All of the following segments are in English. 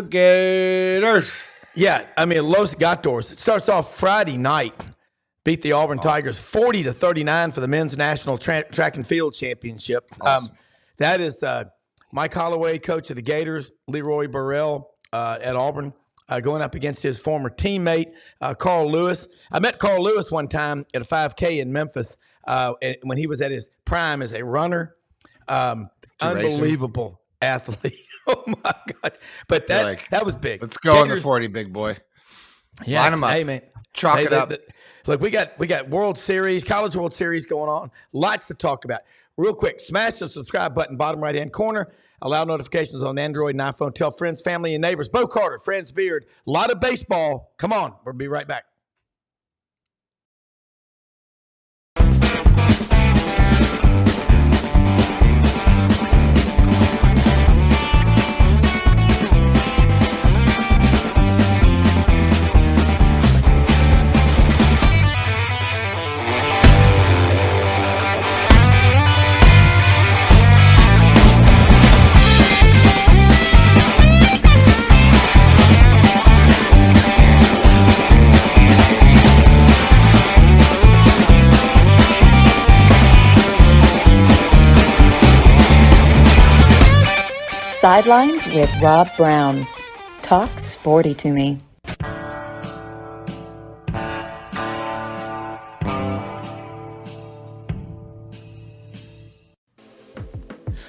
Gators. Yeah, I mean, Los Gators. It starts off Friday night. Beat the Auburn Tigers 40-39 for the men's national track and field championship. Awesome. That is Mike Holloway, coach of the Gators, Leroy Burrell at Auburn, going up against his former teammate, Carl Lewis. I met Carl Lewis one time at a 5K in Memphis when he was at his prime as a runner. Unbelievable athlete. Oh, my God. But that was big. Let's go on the 40, big boy. Yeah, line them up. Hey, man. Chalk it up. Look, we got World Series, College World Series going on. Lots to talk about. Real quick, smash the subscribe button, bottom right-hand corner. Allow notifications on Android and iPhone. Tell friends, family, and neighbors. Bo Carter, Friends Beard. A lot of baseball. Come on. We'll be right back. Sidelines with Rob Browne. Talk sporty to me.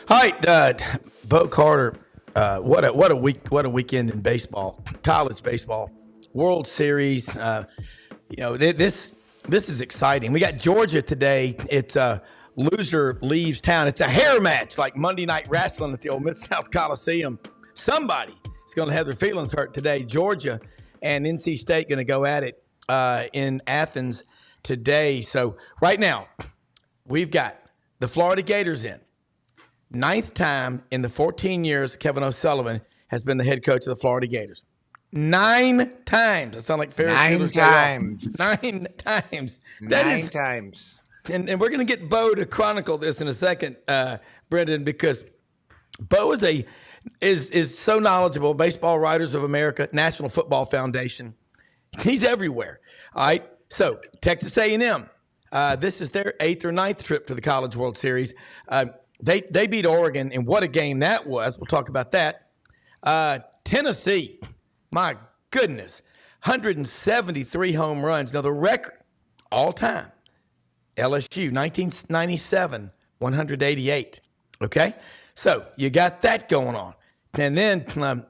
All right, Bo Carter. What a weekend in baseball, college baseball, World Series. This is exciting. We got Georgia today. It's loser leaves town. It's a hair match like Monday Night Wrestling at the old Mid-South Coliseum. Somebody is going to have their feelings hurt today. Georgia and NC State going to go at it in Athens today. So right now, we've got the Florida Gators in. 9th time in the 14 years Kevin O'Sullivan has been the head coach of the Florida Gators. 9 times. It sounds like Ferris Bueller's Day Off. 9 times. 9 times. And we're going to get Bo to chronicle this in a second, Brenden, because Bo is so knowledgeable. Baseball Writers of America, National Football Foundation. He's everywhere. All right. So Texas A&M. This is their 8th or 9th trip to the College World Series. They beat Oregon, and what a game that was. We'll talk about that. Tennessee, my goodness, 173 home runs. Now the record all time. LSU, 1997, 188. Okay? So you got that going on. And then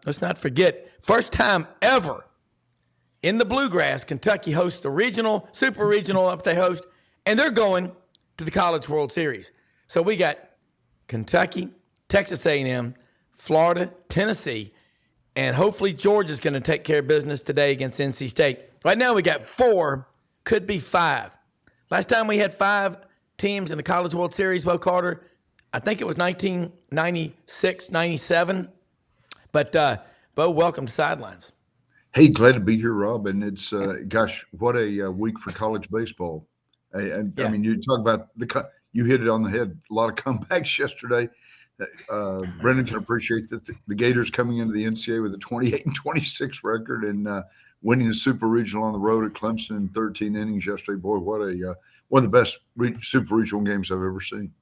let's not forget, first time ever in the Bluegrass, Kentucky hosts the regional, super regional up they host, and they're going to the College World Series. So we got Kentucky, Texas A&M, Florida, Tennessee, and hopefully Georgia's going to take care of business today against NC State. Right now we got 4, could be 5. Last time we had 5 teams in the College World Series, Bo Carter, I think it was 1996, 97. But, Bo, welcome to Sidelines. Hey, glad to be here, Rob. And it's, gosh, what a week for college baseball. I mean, you talk about you hit it on the head. A lot of comebacks yesterday. Brenden can appreciate that the Gators coming into the NCAA with a 28-26 record and winning the Super Regional on the road at Clemson in 13 innings yesterday. Boy, what a one of the best Super Regional games I've ever seen.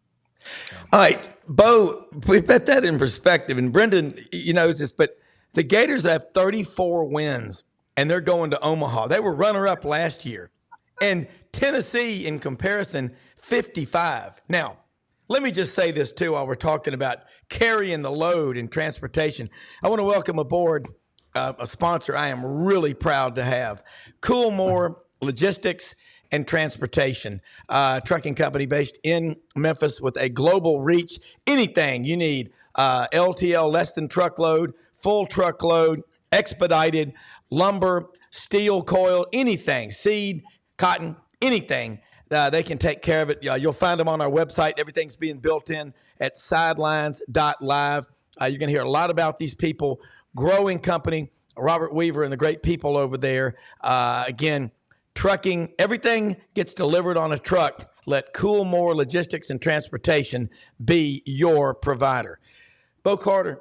All right, Bo, we put that in perspective, and Brenden, you knows this, but the Gators have 34 wins, and they're going to Omaha. They were runner-up last year. And Tennessee, in comparison, 55. Now, let me just say this, too, while we're talking about carrying the load in transportation. I want to welcome aboard a sponsor I am really proud to have, Coolmore Logistics and Transportation, trucking company based in Memphis with a global reach. Anything you need, LTL, less than truckload, full truckload, expedited, lumber, steel, coil, anything, seed, cotton, anything. They can take care of it. You'll find them on our website. Everything's being built in at sidelines.live. You're going to hear a lot about these people. Growing company, Robert Weaver and the great people over there. Again, trucking, everything gets delivered on a truck. Let Coolmore Logistics and Transportation be your provider. Bo Carter,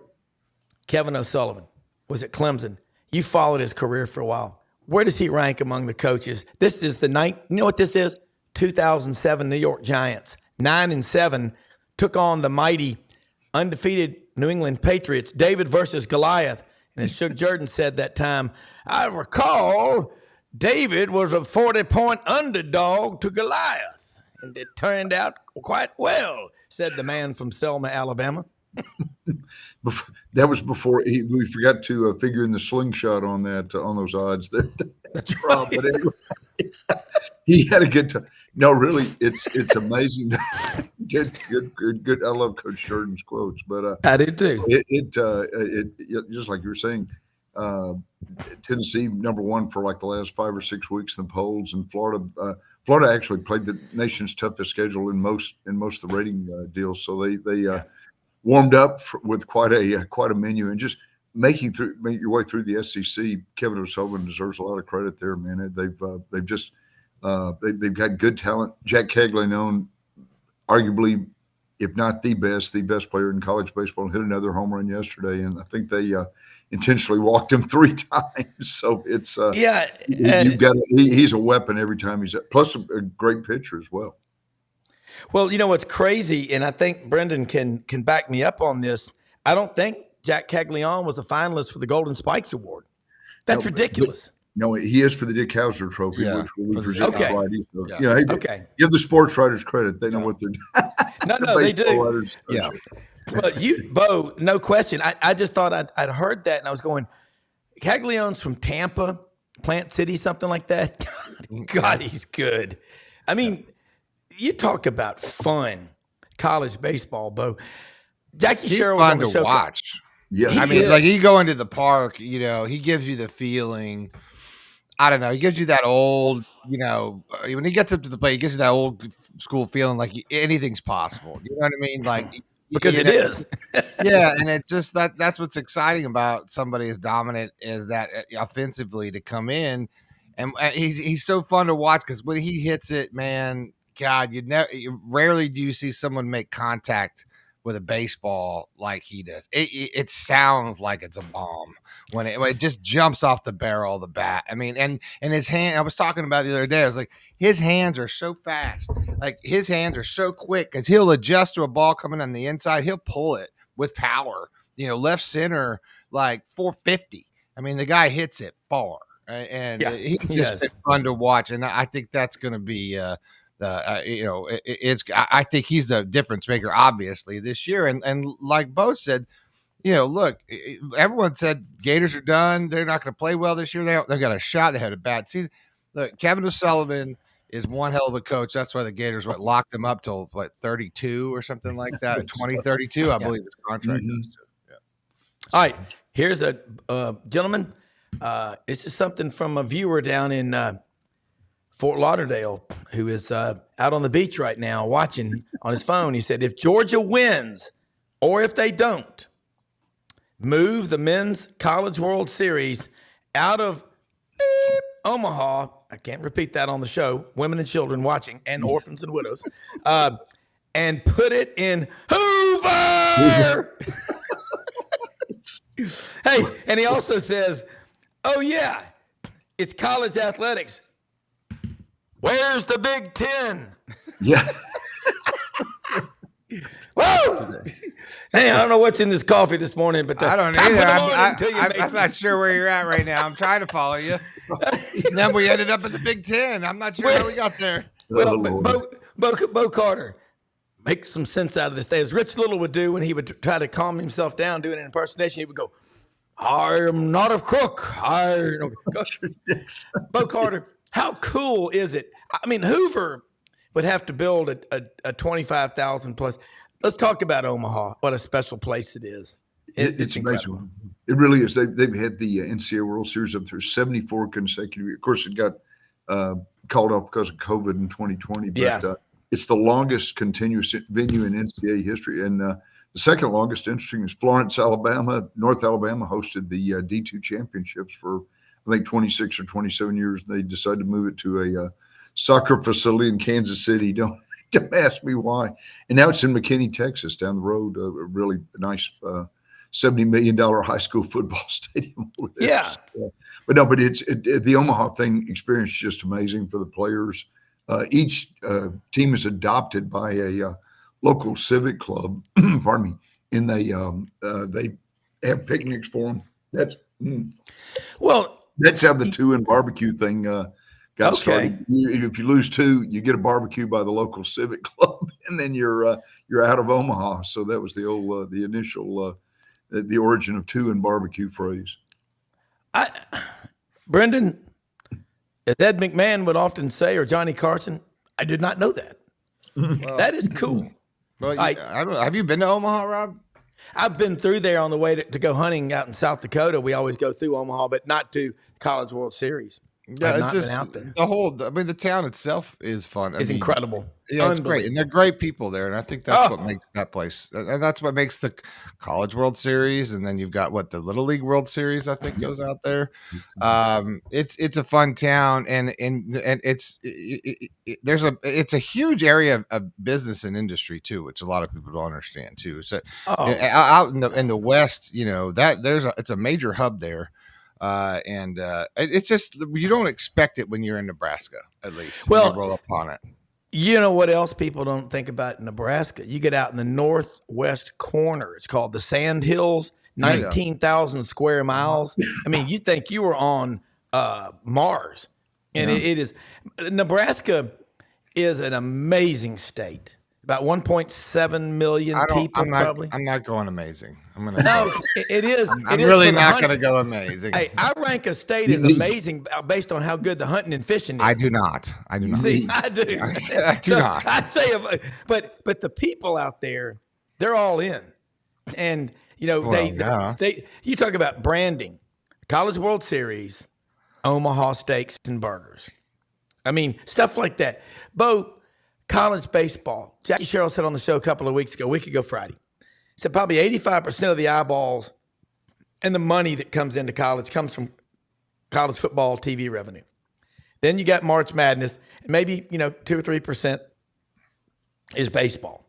Kevin O'Sullivan. was at Clemson. You followed his career for a while. Where does he rank among the coaches? This is the ninth. You know what this is? 2007 New York Giants, 9-7, took on the mighty, undefeated New England Patriots. David versus Goliath. And as Shug Jordan said that time, I recall David was a 40-point underdog to Goliath. And it turned out quite well, said the man from Selma, Alabama. That was before we forgot to figure in the slingshot on that on those odds. That's right. But anyway, he had a good time. No, really, it's amazing. Good. I love Coach Jordan's quotes, but I do too. It just like you were saying, Tennessee #1 for like the last 5 or 6 weeks in the polls, and Florida actually played the nation's toughest schedule in most of the rating deals. So they warmed up with quite a menu, and just make your way through the SEC. Kevin O'Sullivan deserves a lot of credit there, man. They've got good talent. Jack Cagley, known arguably, if not the best player in college baseball, hit another home run yesterday, and I think they intentionally walked him 3 times. So it's he's a weapon every time he's plus a great pitcher as well. Well, you know what's crazy, and I think Brenden can back me up on this. I don't think Jack Caglione was a finalist for the Golden Spikes Award. That's ridiculous. No, he is for the Dick Hauser Trophy, which will be presented Friday. So, okay. Give the sports writers credit; they know what they're doing. No, they do. Writers, Well, Bo, no question. I just thought I'd heard that, and I was going, Caglione's from Tampa, Plant City, something like that. God, he's good. I mean, you talk about fun college baseball, Bo. Jackie Sherrill was on the show. Watch. Yeah, I mean, like you go into the park, he gives you the feeling. I don't know. He gives you that old, when he gets up to the plate, he gives you that old school feeling like anything's possible. You know what I mean? Like because it is. Yeah, and it's just that's what's exciting about somebody as dominant as that offensively to come in, and he's so fun to watch because when he hits it, man, God, rarely do you see someone make contact with a baseball like he does. It sounds like it's a bomb when it just jumps off the barrel of the bat. I mean, and his hand, I was talking about the other day, I was like, his hands are so fast. Like his hands are so quick because he'll adjust to a ball coming on the inside. He'll pull it with power, left center, like 450. I mean, the guy hits it far, right? And he's just been fun to watch. And I think that's going to be, I think he's the difference maker, obviously, this year. And like Bo said, look, everyone said Gators are done. They're not going to play well this year. They got a shot. They had a bad season. Look, Kevin O'Sullivan is one hell of a coach. That's why the Gators locked him up till 32 or something like that. 2032, I believe his contract is. Yeah. All right, here's a gentleman. This is something from a viewer down in Fort Lauderdale who is out on the beach right now watching on his phone. He said, if Georgia wins or if they don't, move the Men's College World Series out of Omaha. I can't repeat that on the show. Women and children watching and orphans and widows. And put it in Hoover. Hey, and he also says, oh, yeah, it's college athletics. Where's the Big Ten? Yeah. Whoa! Hey, I don't know what's in this coffee this morning, but I don't either. I'm not sure where you're at right now. I'm trying to follow you. Then we ended up in the Big Ten. I'm not sure how we got there. Well, Bo Carter, make some sense out of this day. As Rich Little would do when he would try to calm himself down doing an impersonation, he would go, I am not a crook. Bo Carter, how cool is it? I mean, Hoover would have to build a 25,000 plus. Let's talk about Omaha. What a special place it is. It's amazing. It really is. They've had the NCAA World Series up there 74 consecutive. Of course, it got called off because of COVID in 2020. But it's the longest continuous venue in NCAA history. And the second longest, interesting, is Florence, Alabama. North Alabama hosted the D2 championships for, I think, 26 or 27 years. They decided to move it to a soccer facility in Kansas City. Don't ask me why. And now it's in McKinney, Texas, down the road. A really nice $70 million high school football stadium over there. Yeah. But no, but the Omaha thing experience is just amazing for the players. Each team is adopted by a local civic club. Pardon me, and they have picnics for them. That's how the 2 and barbecue thing got started. If you lose 2, you get a barbecue by the local civic club, and then you're out of Omaha. So that was the old the initial the origin of 2 and barbecue phrase. Brenden, as Ed McMahon would often say, or Johnny Carson, I did not know that. Well, that is cool. Well, I don't know. Have you been to Omaha, Rob? I've been through there on the way to go hunting out in South Dakota. We always go through Omaha, but not to College World Series. Yeah, I've not been out there. The town itself is fun. It's incredible. Yeah, it's great. And they're great people there. And I think that's what makes that place. And that's what makes the College World Series. And then you've got the Little League World Series, I think, goes out there. It's a fun town. And it's a huge area of business and industry too, which a lot of people don't understand too. So out in the West, it's a major hub there. It's just, you don't expect it when you're in Nebraska, at least. Well, you roll upon it. You know what else people don't think about in Nebraska? You get out in the northwest corner. It's called the Sand Hills, 19,000 square miles. I mean, you think you were on Mars. And it is. Nebraska is an amazing state. About 1.7 million people, probably. I'm not going amazing. I'm going to. No, it is. I'm really not going to go amazing. Hey, I rank a state as amazing based on how good the hunting and fishing is. I do not. See, I do. I do not. I say, but the people out there, they're all in, and they. You talk about branding, College World Series, Omaha Steaks and Burgers. I mean, stuff like that. Bo. College baseball. Jackie Sherrill said on the show a week ago Friday, said probably 85% of the eyeballs and the money that comes into college comes from college football TV revenue. Then you got March Madness, and maybe 2 or 3% is baseball.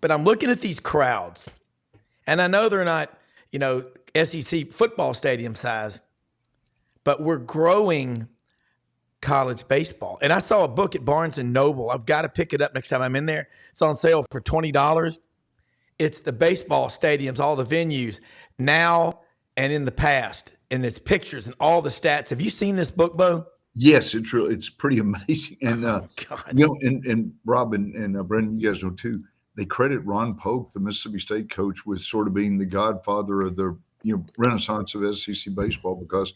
But I'm looking at these crowds, and I know they're not SEC football stadium size, but we're growing college baseball. And I saw a book at Barnes & Noble. I've got to pick it up next time I'm in there. It's on sale for $20. It's the baseball stadiums, all the venues now and in the past, and there's pictures and all the stats. Have you seen this book, Bo? Yes, it's pretty amazing. And and Rob and Brenden, you guys know too, they credit Ron Polk, the Mississippi State coach, with sort of being the godfather of the renaissance of SEC baseball, because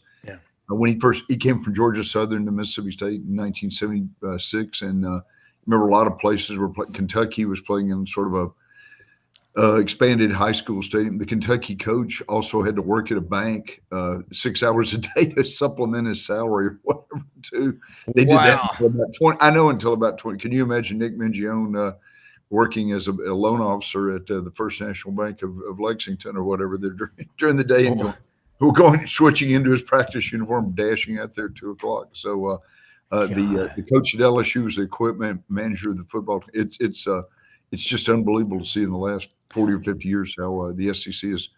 when he came from Georgia Southern to Mississippi State in 1976, and remember a lot of places were Kentucky was playing in sort of a expanded high school stadium. The Kentucky coach also had to work at a bank 6 hours a day to supplement his salary or whatever. Too, they did that until about 20. I know until about 20. Can you imagine Nick Mingione working as a loan officer at the First National Bank of Lexington or whatever? They're during the day and switching into his practice uniform, dashing out there at 2:00. So the coach at LSU was the equipment manager of the football team. It's just unbelievable to see in the last 40 or 50 years how the SEC has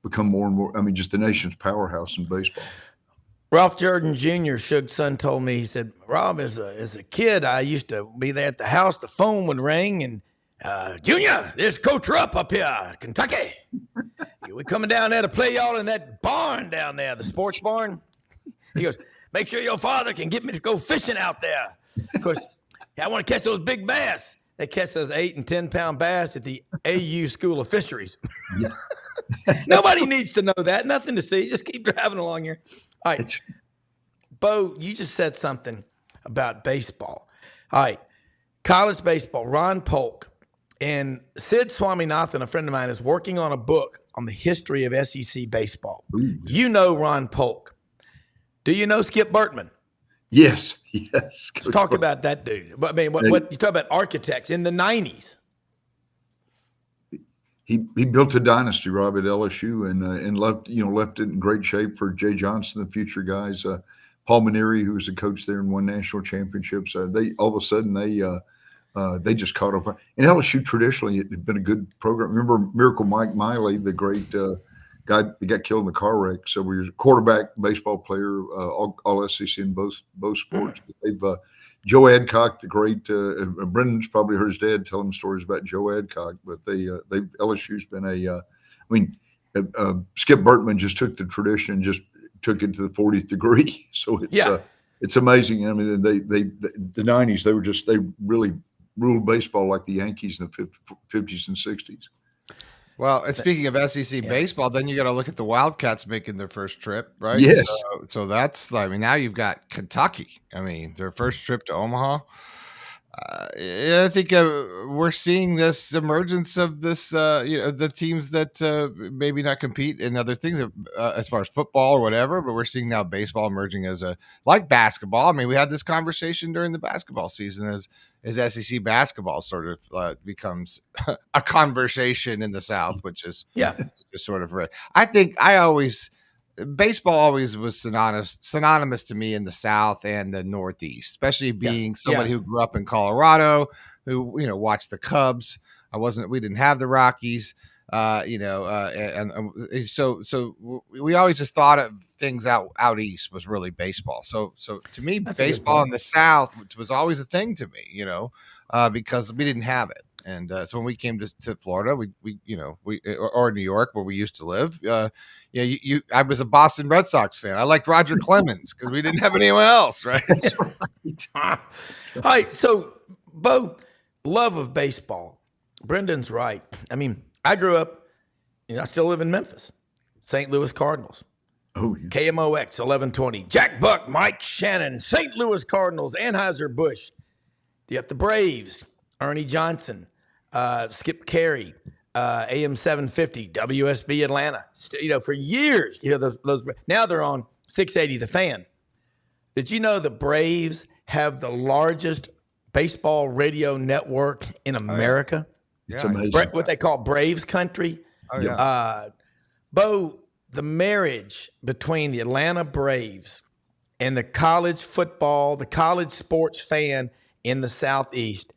become more and more. I mean, just the nation's powerhouse in baseball. Ralph Jordan Jr., Suge's son, told me, he said, Rob, as a kid, I used to be there at the house. The phone would ring, and Junior, there's Coach Troupe up here, Kentucky. We coming down there to play y'all in that barn down there, the sports barn. He goes, make sure your father can get me to go fishing out there. Of course, I want to catch those big bass. They catch those 8 and 10 pound bass at the AU School of Fisheries. Yeah. Nobody needs to know that. Nothing to see. Just keep driving along here. All right. Bo, you just said something about baseball. All right. College baseball, Ron Polk. And Sid Swaminathan, a friend of mine, is working on a book on the history of SEC baseball. Ooh. You know Ron Polk. Do you know Skip Bertman? Yes. Let's talk about that dude. I mean, what you talk about architects in the 90s. He built a dynasty, Rob, at LSU, and left it in great shape for Jay Johnson, the future guys. Paul Maneri, who was the coach there and won national championships. They all of a sudden they just caught up. And LSU traditionally had been a good program. Remember Miracle Mike Miley, the great guy that got killed in the car wreck. So we were quarterback, baseball player, all SEC in both sports. But they've Joe Adcock, the great Brendan's probably heard his dad tell him stories about Joe Adcock. But LSU's been Skip Bertman just took the tradition and just took it to the 40th degree. So it's amazing. I mean, the 90s, they really ruled baseball like the Yankees in the 50s and 60s. Well, and speaking of SEC baseball, then you got to look at the Wildcats making their first trip, right? Yes. So that's, I mean, now you've got Kentucky. I mean, their first trip to Omaha. I think we're seeing this emergence of this, the teams that maybe not compete in other things as far as football or whatever, but we're seeing now baseball emerging as like basketball. I mean, we had this conversation during the basketball season as SEC basketball sort of becomes a conversation in the South, which is just sort of right. I think baseball always was synonymous to me in the South and the Northeast, especially being somebody who grew up in Colorado, who, watched the Cubs. We didn't have the Rockies, and so we always just thought of things out East was really baseball. So to me, that's baseball in the South, which was always a thing to me, because we didn't have it. And so when we came to Florida, we or New York where we used to live, I was a Boston Red Sox fan. I liked Roger Clemens because we didn't have anyone else, right? That's right. All right, so Bo, love of baseball. Brendan's right. I mean, I grew up, I still live in Memphis, St. Louis Cardinals. Oh, yeah. KMOX 1120. Jack Buck, Mike Shannon, St. Louis Cardinals, Anheuser-Busch. You got the Braves, Ernie Johnson, Skip Carey, AM 750, WSB Atlanta. For years, those now they're on 680 The Fan. Did you know the Braves have the largest baseball radio network in America? It's amazing. What they call Braves country. Oh, yeah. Bo, the marriage between the Atlanta Braves and the college sports fan in the Southeast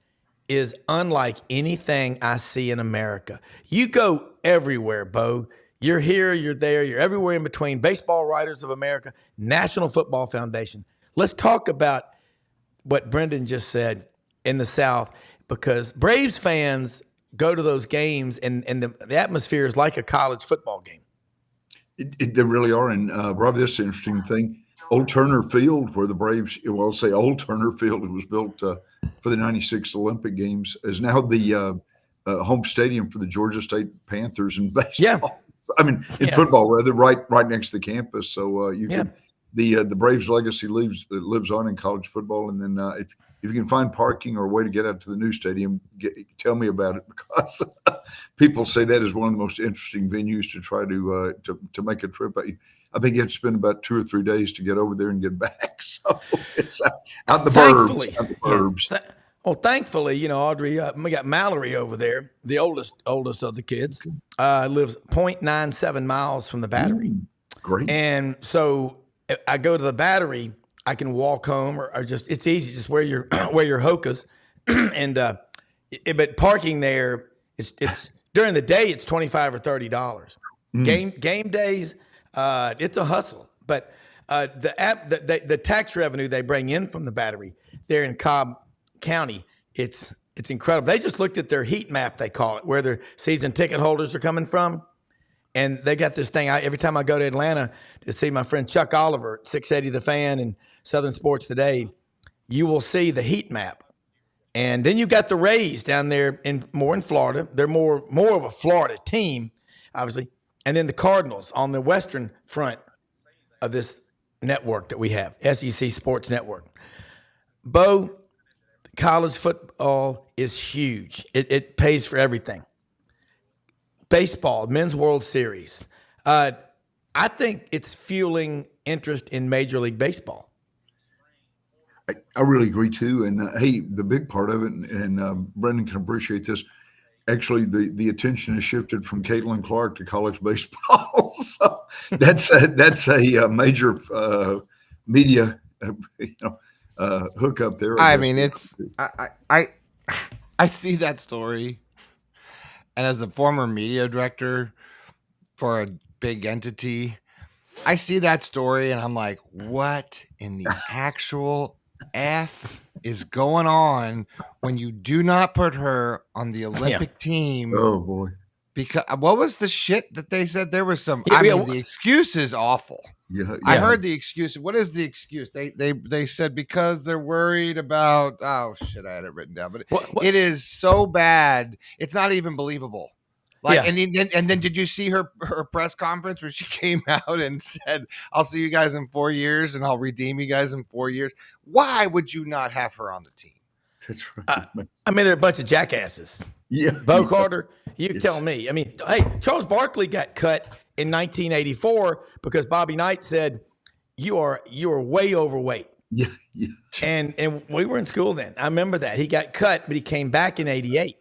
is unlike anything I see in America. You go everywhere, Bo. You're here, you're there, you're everywhere in between. Baseball Writers of America, National Football Foundation. Let's talk about what Brenden just said in the South, because Braves fans go to those games and the atmosphere is like a college football game. They really are. And Rob, this is an interesting thing. Old Turner Field, where the Braves, Old Turner Field, it was built for the 96 Olympic Games, is now the home stadium for the Georgia State Panthers in baseball. Yeah. I mean, in football, rather, right next to the campus. So the Braves legacy lives on in college football. And then if you can find parking or a way to get out to the new stadium, tell me about it, because people say that is one of the most interesting venues to try to make a trip. I think you have to spend about 2 or 3 days to get over there and get back. So it's out in the burbs. Well, thankfully, Audrey, we got Mallory over there, the oldest of the kids, lives 0.97 miles from the Battery. Great. And so I go to the Battery, I can walk home or just, it's easy, just wear your hokas. And but parking there, it's during the day, it's $25 or $30. Game days, it's a hustle. But the tax revenue they bring in from the Battery there in Cobb County, it's incredible. They just looked at their heat map, they call it, where their season ticket holders are coming from. And they got this thing. Every time I go to Atlanta to see my friend Chuck Oliver at 680 The Fan and Southern Sports Today, you will see the heat map. And then you've got the Rays down there in Florida. They're more of a Florida team, obviously. And then the Cardinals on the western front of this network that we have, SEC Sports Network. Bo, college football is huge. It pays for everything. Baseball, Men's World Series. I think it's fueling interest in Major League Baseball. I really agree too. And hey, the big part of it, and Brenden can appreciate this. Actually, the attention has shifted from Caitlin Clark to college baseball. So that's a major media hookup there. I mean, it's I see that story, and as a former media director for big entity. I see that story and I'm like, what in the actual F is going on when you do not put her on the Olympic team? Oh boy. Because what was the shit that they said? There was some. Yeah, I yeah, mean, the excuse is awful. Yeah, I yeah. heard the excuse. What is the excuse? They said because they're worried about. Oh shit! I had it written down, but What? it is so bad. It's not even believable. Like, Yeah. and then did you see her press conference where she came out and said, "I'll see you guys in 4 years, and I'll redeem you guys in 4 years." Why would you not have her on the team? That's right. I mean, they're a bunch of jackasses. Yeah. Bo Carter, you Yes. tell me. I mean, hey, Charles Barkley got cut in 1984 because Bobby Knight said, you are way overweight. Yeah. Yeah. And we were in school then. I remember that. He got cut, but he came back in 88.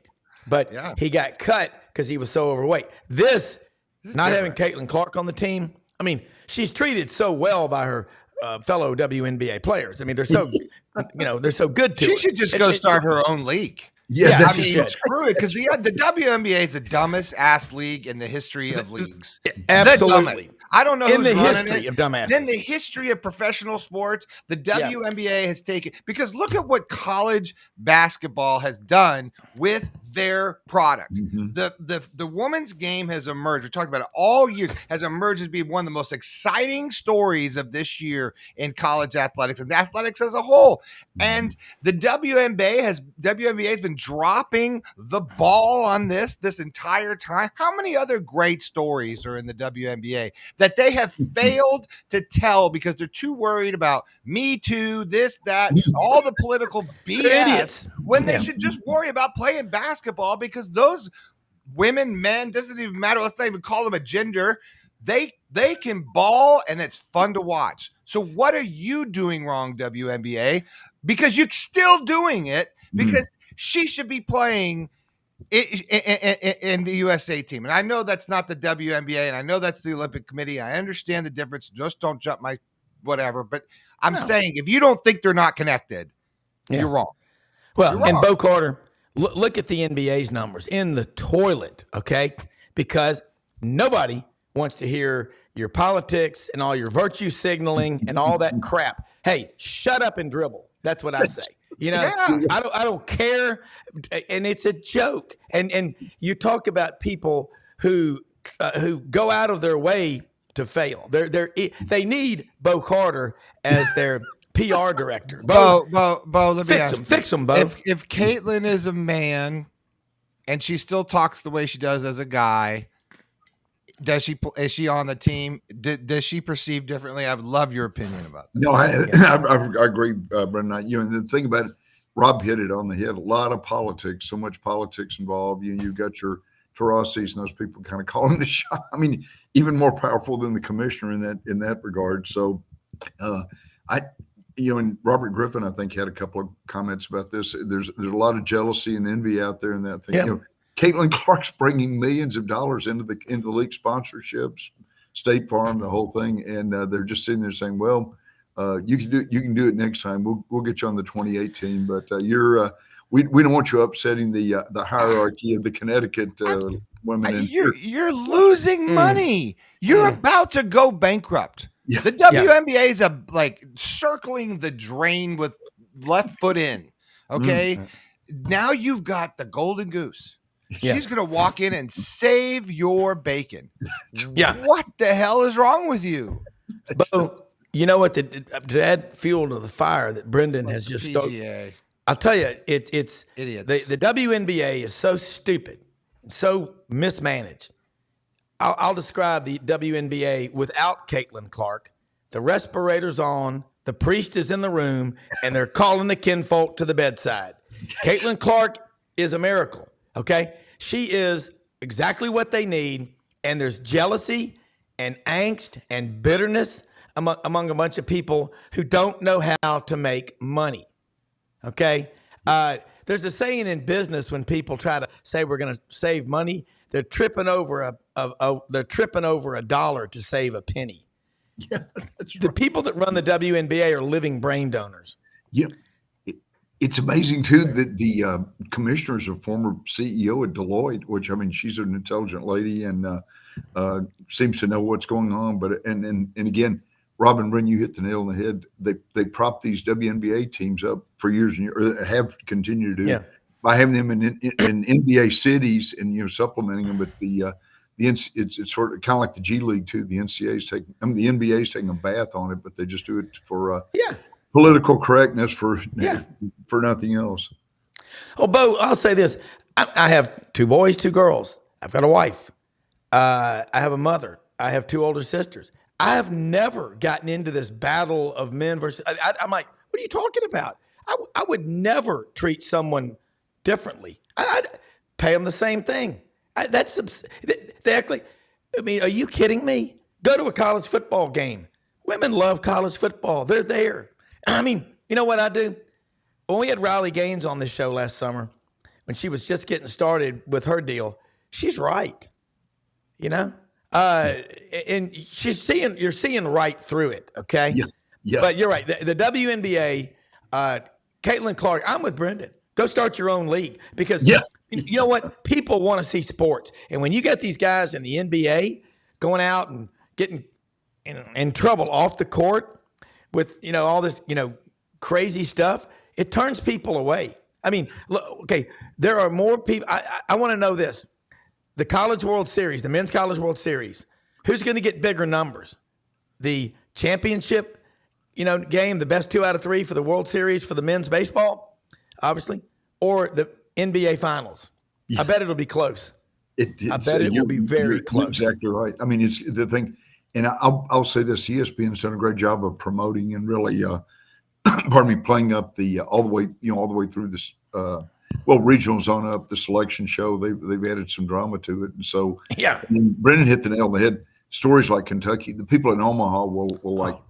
But Yeah. he got cut because he was so overweight. This not different. having Caitlin Clark on the team, I mean, she's treated so well by her fellow WNBA players. I mean, they're so, they're so good to her. She should just go start her own league. Yeah. Yeah, I That's she mean, should. screw it, because the WNBA is the dumbest ass league in the history of leagues. The Absolutely. dumbest. I don't know In who's the running history it. of dumbasses. In the history of professional sports, the WNBA has taken, because look at what college basketball has done with their product. Mhm. The women's game has emerged. We talked about it all year. Has emerged as being one of the most exciting stories of this year in college athletics and athletics as a whole. And the WNBA has been dropping the ball on this entire time. How many other great stories are in the WNBA that they have failed to tell because they're too worried about Me Too, this, that, all the political BS, idiots. when they Yeah. should just worry about playing basketball, because those women, men, doesn't even matter. Let's not even call them a gender. They can ball, and it's fun to watch. So what are you doing wrong, WNBA? Because you're still doing it, because she should be playing in the USA team. And I know that's not the WNBA, and I know that's the Olympic Committee. I understand the difference. Just don't jump my whatever. But I'm saying, if you don't think they're not connected, you're wrong. Well, You're and wrong. Bo Carter, look at the NBA's numbers in the toilet, okay? Because nobody wants to hear your politics and all your virtue signaling and all that crap. Hey, shut up and dribble. That's what I say. Yeah. I don't care, and it's a joke. And you talk about people who go out of their way to fail. They need Bo Carter as their PR director. Bo, let me fix ask him, you. fix him, Bo. If Caitlyn is a man and she still talks the way she does as a guy, is she on the team? Does she perceive differently? I would love your opinion about that. No, I agree, Brenden. And the thing about it, Rob hit it on the head. A lot of politics, so much politics involved. You got your Tarasis and those people kind of calling the shot. I mean, even more powerful than the commissioner in that regard. So, and Robert Griffin, I think, had a couple of comments about this. There's a lot of jealousy and envy out there in that thing. Yeah. Caitlin Clark's bringing millions of dollars into the league sponsorships, State Farm, the whole thing, and they're just sitting there saying, "Well, you can do it next time. We'll get you on the 28 team, but we don't want you upsetting the hierarchy of the Connecticut women." You're losing money. You're about to go bankrupt. Yeah. The WNBA is like circling the drain with left foot in. Okay, now you've got the golden goose. Yeah. She's going to walk in and save your bacon. Yeah. What the hell is wrong with you? Bo, you know what? To add fuel to the fire that Brenden has just stoked. PGA. I'll tell you, it's Idiots. the WNBA is so stupid, so mismanaged. I'll describe the WNBA without Caitlin Clark. The respirator's on, the priest is in the room, and they're calling the kinfolk to the bedside. Caitlin Clark is a miracle, okay? She is exactly what they need, and there's jealousy and angst and bitterness among a bunch of people who don't know how to make money, okay? There's a saying in business when people try to say we're going to save money, they're tripping over a dollar to save a penny. Yeah, that's The people that run the WNBA are living brain donors. Yeah, it's amazing too that the commissioner is a former CEO at Deloitte, which, I mean, she's an intelligent lady, and seems to know what's going on. But and again, Robin, when you hit the nail on the head, they prop these WNBA teams up for years and years, or have continued to do by having them in NBA cities and supplementing them. But it's sort of kind of like the G League too. The NCAA's taking, the NBA's taking a bath on it, but they just do it for political correctness for nothing else. Oh, Bo, I'll say this: I have 2 boys, 2 girls. I've got a wife. I have a mother. I have 2 older sisters. I have never gotten into this battle of men versus. I'm like, what are you talking about? I would never treat someone differently. I'd pay them the same thing. They act like, I mean, are you kidding me? Go to a college football game. Women love college football. They're there. I mean, you know what I do? When we had Riley Gaines on this show last summer, when she was just getting started with her deal, she's right. And you're seeing right through it. Okay. Yeah. But you're right. The WNBA, Caitlin Clark, I'm with Brenden. Go start your own league because you know what? People want to see sports. And when you get these guys in the NBA going out and getting in trouble off the court with, all this, crazy stuff, it turns people away. I mean, look, okay, there are more people. I want to know this. The College World Series, the Men's College World Series, who's going to get bigger numbers? The championship, game, the best 2 out of 3 for the World Series for the men's baseball, obviously, or the NBA Finals? I bet it'll be close. I bet it will be very close. Exactly right. I mean, it's the thing, and I'll say this: ESPN's done a great job of promoting and really, playing up the all the way through this. Regionals on up, the selection show, they've added some drama to it. And so, Brenden hit the nail on the head. Stories like Kentucky, the people in Omaha will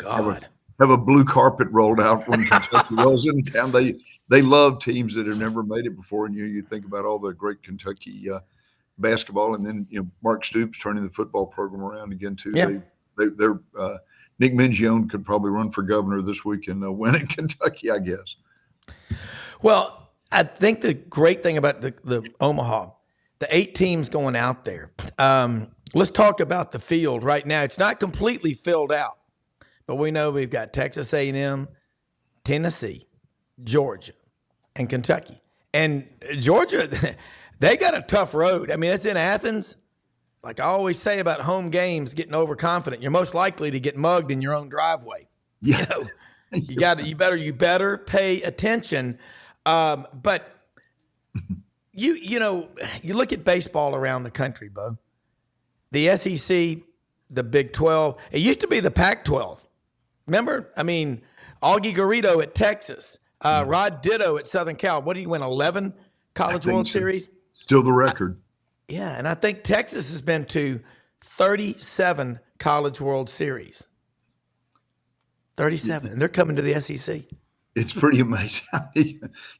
have a blue carpet rolled out when Kentucky rolls into town. They love teams that have never made it before. And you think about all the great Kentucky basketball, and then Mark Stoops turning the football program around again too. Yeah. They're Nick Mingione could probably run for governor this week and win in Kentucky, I guess. Well, I think the great thing about the Omaha, the 8 teams going out there, let's talk about the field right now. It's not completely filled out, but we know we've got Texas A&M, Tennessee, Georgia, and Kentucky. And Georgia, they got a tough road. I mean, it's in Athens. Like I always say about home games, getting overconfident, you're most likely to get mugged in your own driveway. Yeah. You better pay attention. But you look at baseball around the country, Bo. The SEC, the Big 12, it used to be the Pac-12. Remember? I mean, Augie Garrido at Texas, Rod Ditto at Southern Cal. What did he win? 11 College World Series? Still the record. Yeah, and I think Texas has been to 37 College World Series. 37, and they're coming to the SEC. It's pretty amazing.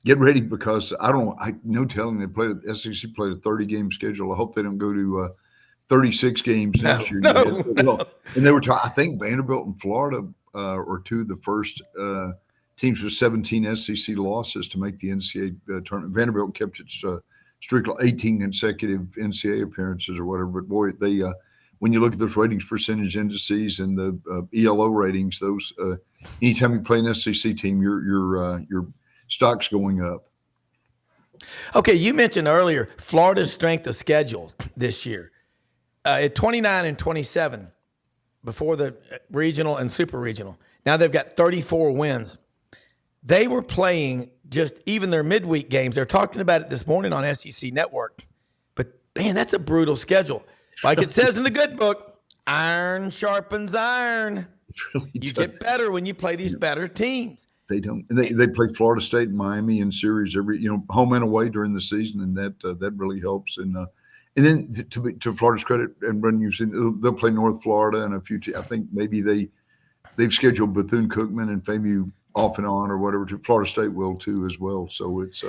Get ready because no telling the SEC played a 30-game schedule. I hope they don't go to 36 games next year. No. And they were I think Vanderbilt and Florida are 2 of the first teams with 17 SEC losses to make the NCAA tournament. Vanderbilt kept its streak of 18 consecutive NCAA appearances or whatever. But boy, they when you look at those ratings percentage indices and the ELO ratings, those anytime you play an SEC team, your stock's going up. Okay, you mentioned earlier Florida's strength of schedule this year at 29 and 27 before the regional and super regional. Now they've got 34 wins. They were playing just even their midweek games. They're talking about it this morning on SEC Network. But man, that's a brutal schedule. Like it says in the good book, iron sharpens iron. Really you tough. get better when you play these better teams. They don't. They play Florida State and Miami in series every home and away during the season, and that really helps. And then to Florida's credit, and Brenden, you've seen they'll play North Florida and a few. I think maybe they've scheduled Bethune-Cookman and FAMU off and on or whatever. Florida State will too as well. So it's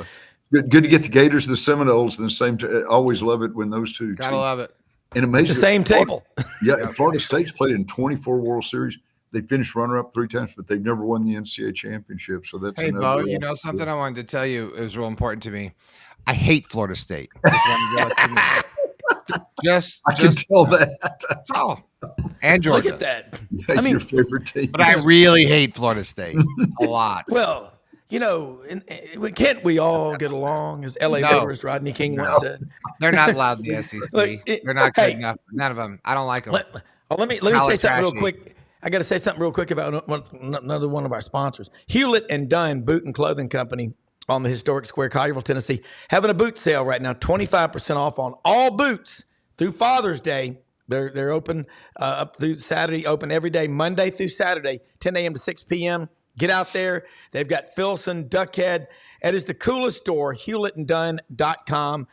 good to get the Gators, the Seminoles, in the same. Always love it when those two. Gotta love it. And amazing. The same table. Yeah, Florida State's played in 24 World Series. They finished runner-up 3 times, but they've never won the NCAA championship. So that's Bo. You know something I wanted to tell you. It was real important to me. I hate Florida State. Just wanted to let you know. I can tell that. That's all. And Georgia. Look at that. Yeah, I mean, your favorite team. But I really hate Florida State a lot. well, can't we all get along, as L.A. No. motorist Rodney King once said? They're not allowed in the SEC. Look, They're not good hey, enough. None of them. I don't like them. Let me say something real quick. I got to say something real quick about another one of our sponsors, Hewlett and Dunn Boot and Clothing Company on the historic Square, Collierville, Tennessee, having a boot sale right now, 25% off on all boots through Father's Day. They're open up through Saturday, open every day, Monday through Saturday, 10 a.m. to 6 p.m. Get out there. They've got Filson, Duckhead. It is the coolest store, hewlettandunn.com.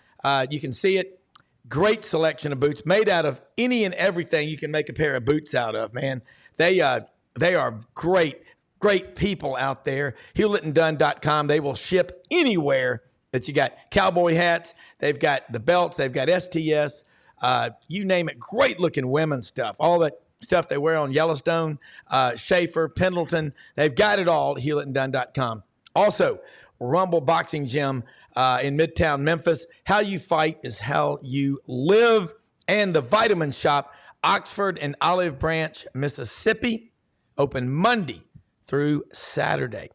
You can see it. Great selection of boots made out of any and everything you can make a pair of boots out of, man. They are great people out there. hewlettandunn.com. They will ship anywhere that you got cowboy hats. They've got the belts. They've got STS. You name it. Great looking women's stuff. All that stuff they wear on Yellowstone, Schaefer, Pendleton. They've got it all at hewlettandunn.com. Also, Rumble Boxing Gym in Midtown Memphis. How you fight is how you live. And the Vitamin Shop, Oxford and Olive Branch, Mississippi, open Monday through Saturday,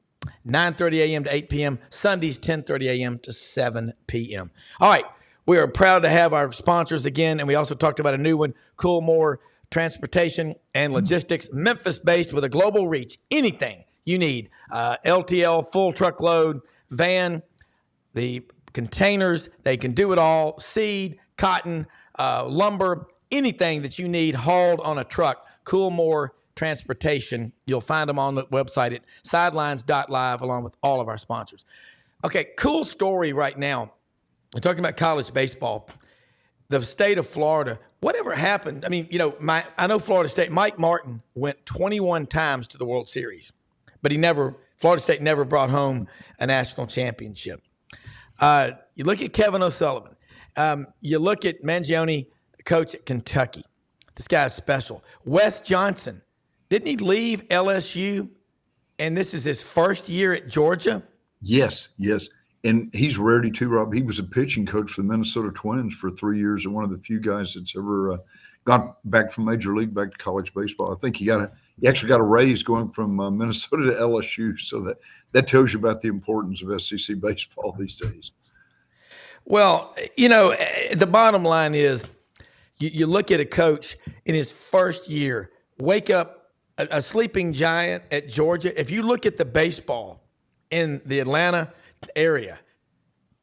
9:30 a.m. to 8 p.m., Sundays 10:30 a.m. to 7 p.m. All right, we are proud to have our sponsors again, and we also talked about a new one, Coolmore Transportation and Logistics, Memphis-based with a global reach. Anything you need, LTL, full truckload, van, the containers, they can do it all, seed, cotton, lumber, anything that you need hauled on a truck, Coolmore Transportation. You'll find them on the website at sidelines.live along with all of our sponsors. Okay, cool story right now. We're talking about college baseball. The state of Florida, whatever happened, I mean, I know Florida State, Mike Martin went 21 times to the World Series, but Florida State never brought home a national championship. You look at Kevin O'Sullivan. You look at Mangione, the coach at Kentucky. This guy's special. Wes Johnson, didn't he leave LSU? And this is his first year at Georgia? Yes. And he's a rarity too, Rob. He was a pitching coach for the Minnesota Twins for 3 years and one of the few guys that's ever gone back from Major League back to college baseball. I think he actually got a raise going from Minnesota to LSU. So that tells you about the importance of SEC baseball these days. Well, the bottom line is you look at a coach in his first year, wake up a sleeping giant at Georgia. If you look at the baseball in the Atlanta area,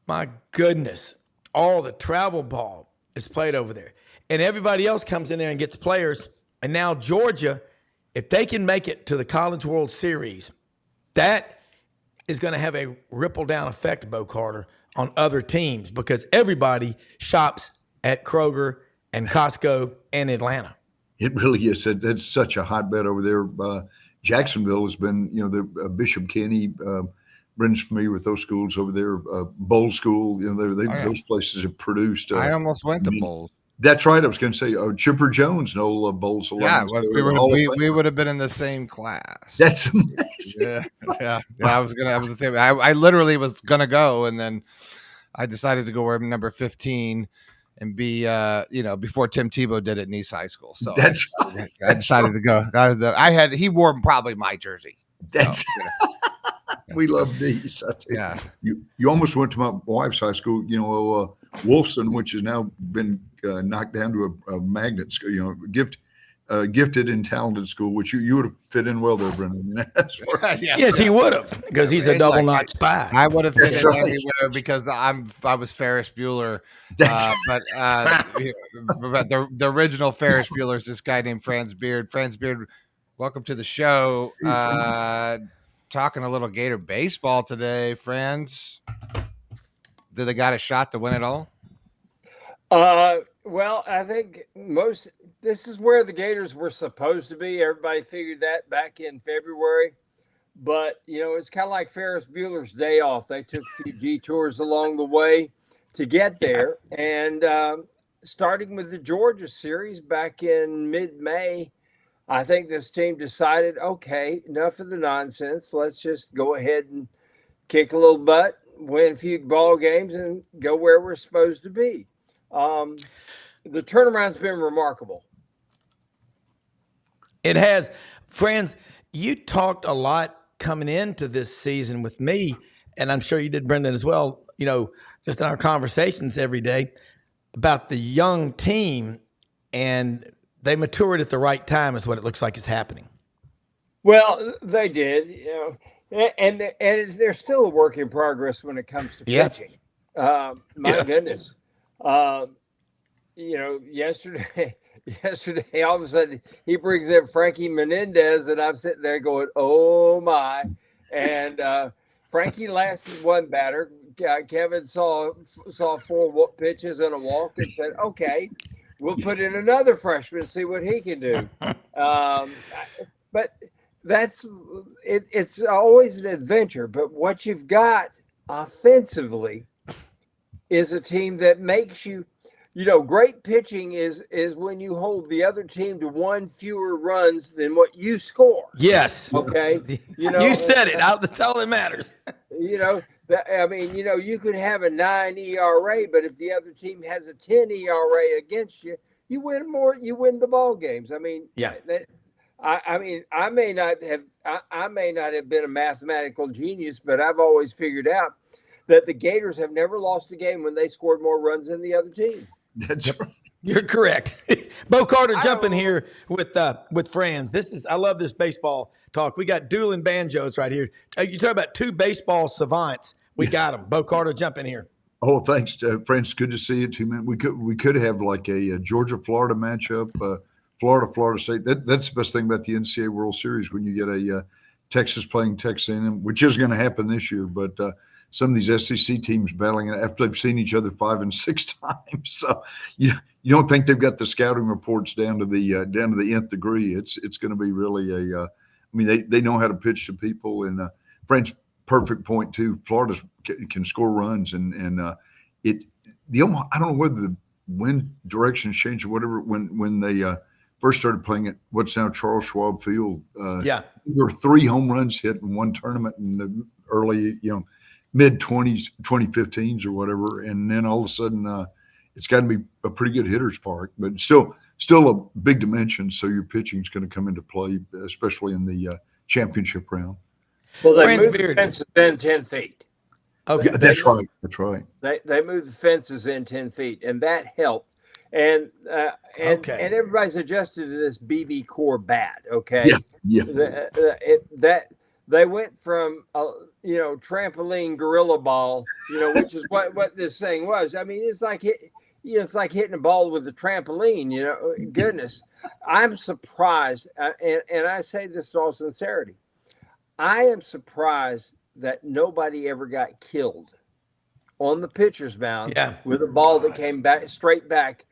my goodness, all the travel ball is played over there. And everybody else comes in there and gets players. And now Georgia, if they can make it to the College World Series, that is going to have a ripple down effect, Bo Carter, on other teams because everybody shops at Kroger and Costco and Atlanta. It really is. That's such a hotbed over there. Jacksonville has been, the Bishop Kenny, Brendan's familiar with those schools over there. Bowl School, those places have produced. I almost went to Bowls. That's right. I was going to say Chipper Jones, no Bowls. Yeah, we would have been in the same class. That's amazing. Yeah. I was gonna say I literally was gonna go, and then I decided to go wear number 15 and be before Tim Tebow did at Nice High School. So I decided to go. He wore probably my jersey. That's we love Nice. Yeah. You almost went to my wife's high school, Wolfson, which has now been knocked down to a magnet school, gifted and talented school, which you would have fit in well there, Brenden. Yes, he would have, because he's a double knot spy. I would have fit in anywhere because I was Ferris Bueller. But the original Ferris Bueller is this guy named Franz Beard. Franz Beard, welcome to the show. Talking a little Gator baseball today, friends. Did they got a shot to win it all? Well, I think this is where the Gators were supposed to be. Everybody figured that back in February. But, it's kind of like Ferris Bueller's Day Off. They took a few detours along the way to get there. And starting with the Georgia series back in mid-May, I think this team decided, okay, enough of the nonsense. Let's just go ahead and kick a little butt, win a few ball games, and go where we're supposed to be. the turnaround's been remarkable. It has. Friends, you talked a lot coming into this season with me, and I'm sure you did, Brenden, as well, just in our conversations every day about the young team, and they matured at the right time is what it looks like is happening. Well, they did, and they're still a work in progress when it comes to pitching. My goodness. Yesterday, all of a sudden he brings in Frankie Menendez, and I'm sitting there going, "Oh my!" And Frankie lasted one batter. Kevin saw 4 pitches and a walk, and said, "Okay, we'll put in another freshman and see what he can do." But it's always an adventure. But what you've got offensively is a team that makes you. Great pitching is when you hold the other team to 1 fewer runs than what you score. Yes. Okay. You said it. That's all that matters. You could have a 9 ERA, but if the other team has a 10 ERA against you, you win more. You win the ball games. I may not have been a mathematical genius, but I've always figured out that the Gators have never lost a game when they scored more runs than the other team. That's right. You're correct. Bo Carter jumping here with friends. I love this baseball talk. We got dueling banjos right here. You talk about 2 baseball savants. We got them. Bo Carter, jump in here. Oh, thanks, friends. Good to see you too, man. We could have like a Georgia-Florida matchup, Florida State. That's the best thing about the NCAA World Series, when you get a Texas playing Texas A&M, which is going to happen this year, but some of these SEC teams battling it after they've seen each other 5 and 6 times. So you don't think they've got the scouting reports down to the nth degree. It's going to be really they know how to pitch to people. And Frank's perfect point too. Florida can score runs, and I don't know whether the wind directions changed or whatever when they first started playing at what's now Charles Schwab Field. There were 3 home runs hit in one tournament in the early mid-20s, 2015s or whatever, and then all of a sudden it's got to be a pretty good hitter's park, but still a big dimension, so your pitching is going to come into play, especially in the championship round. Well, they moved the fences in 10 feet. Okay, that's right. That's right. They moved the fences in 10 feet, and that helped. And everybody's adjusted to this BB Core bat. Okay. Yeah. They went from trampoline gorilla ball, which is what this thing was. I mean, it's like hitting a ball with a trampoline. Goodness, I'm surprised, and I say this in all sincerity. I am surprised that nobody ever got killed on the pitcher's mound with a ball that came back straight back,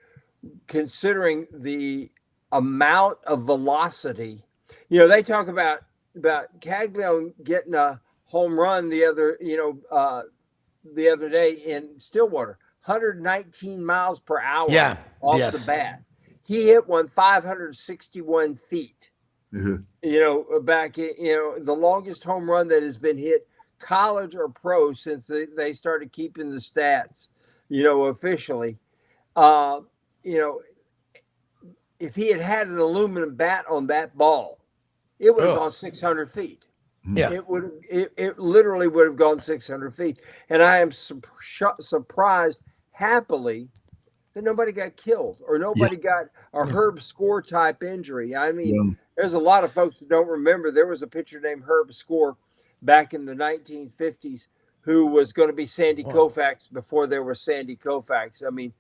considering the amount of velocity. They talk about Caglione getting a home run the other day in Stillwater, 119 miles per hour off the bat. He hit one 561 feet. Mm-hmm. Back the longest home run that has been hit, college or pro, since they started keeping the stats, officially. If he had an aluminum bat on that ball, it would have gone 600 feet. Yeah, it literally would have gone 600 feet. And I am surprised, happily, that nobody got killed or nobody got a Herb Score type injury. I mean, there's a lot of folks that don't remember there was a pitcher named Herb Score back in the 1950s who was going to be Sandy Koufax before there was Sandy Koufax. I mean,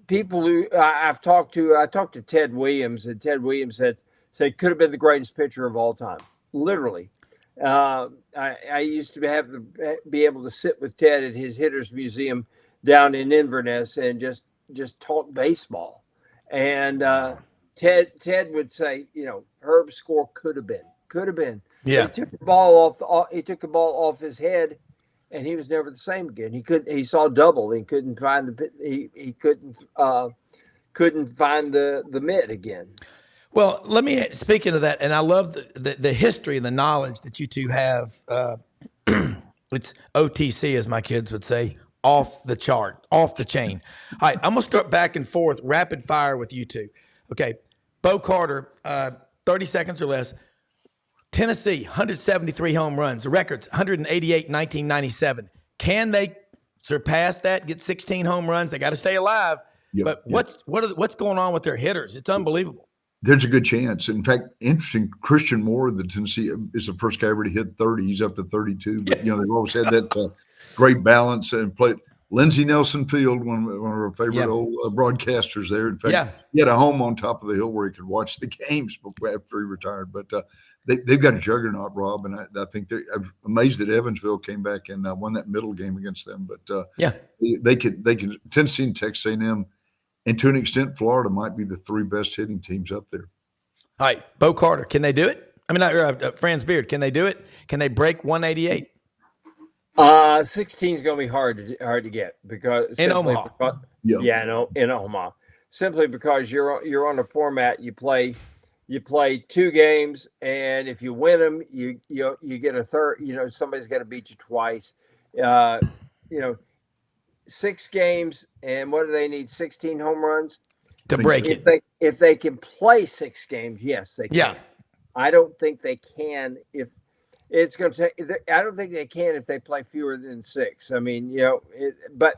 people who I talked to Ted Williams, and Ted Williams said could have been the greatest pitcher of all time. Literally. I used to be able to sit with Ted at his Hitters Museum down in Inverness and just talk baseball. And Ted would say, Herb Score could have been. Yeah. He took the ball off his head, and he was never the same again. He saw double. He couldn't find couldn't find the mitt again. Well, let me, speaking of that, and I love the history and the knowledge that you two have. It's OTC, as my kids would say, off the chart, off the chain. All right, I'm going to start back and forth, rapid fire with you two. Okay, Bo Carter, 30 seconds or less. Tennessee, 173 home runs. The record's 188 in 1997. Can they surpass that, get 16 home runs? They got to stay alive. Yep, But what's going on with their hitters? It's unbelievable. There's a good chance. In fact, interesting, Christian Moore, the Tennessee, is the first guy ever to hit 30. He's up to 32. But, they've always had that great balance and played. Lindsey Nelson Field, one of our favorite old broadcasters there. In fact, he had a home on top of the hill where he could watch the games after he retired. But they've got a juggernaut, Rob, and I think I'm amazed that Evansville came back and won that middle game against them. But they can Tennessee and Texas A&M, and to an extent, Florida might be the three best hitting teams up there. All right, Bo Carter, can they do it? I mean, Franz Beard, can they do it? Can they break 188? 16 is going to be hard to get because in Omaha. In Omaha, simply because you're on a format. You play 2 games, and if you win them, you get a third. Somebody's got to beat you twice. 6 games, and what do they need? 16 home runs to break it. If they can play 6 games, yes, they can. Yeah. I don't think they can if it's going to take. I don't think they can if they play fewer than 6. I mean, but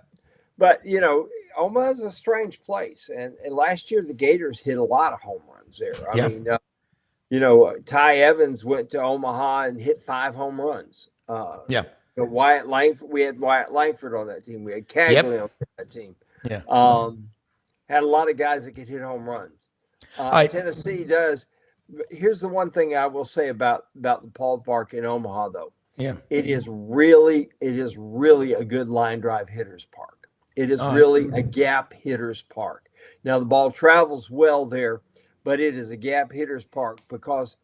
Omaha's a strange place, and last year the Gators hit a lot of home runs there. I mean, Ty Evans went to Omaha and hit 5 home runs. Wyatt Langford. We had Wyatt Langford on that team. We had Cagley on that team. Yeah. Had a lot of guys that could hit home runs. Tennessee does. Here's the one thing I will say about the ballpark in Omaha, though. Yeah. It is really a good line drive hitters park. It is really a gap hitters park. Now the ball travels well there, but it is a gap hitters park because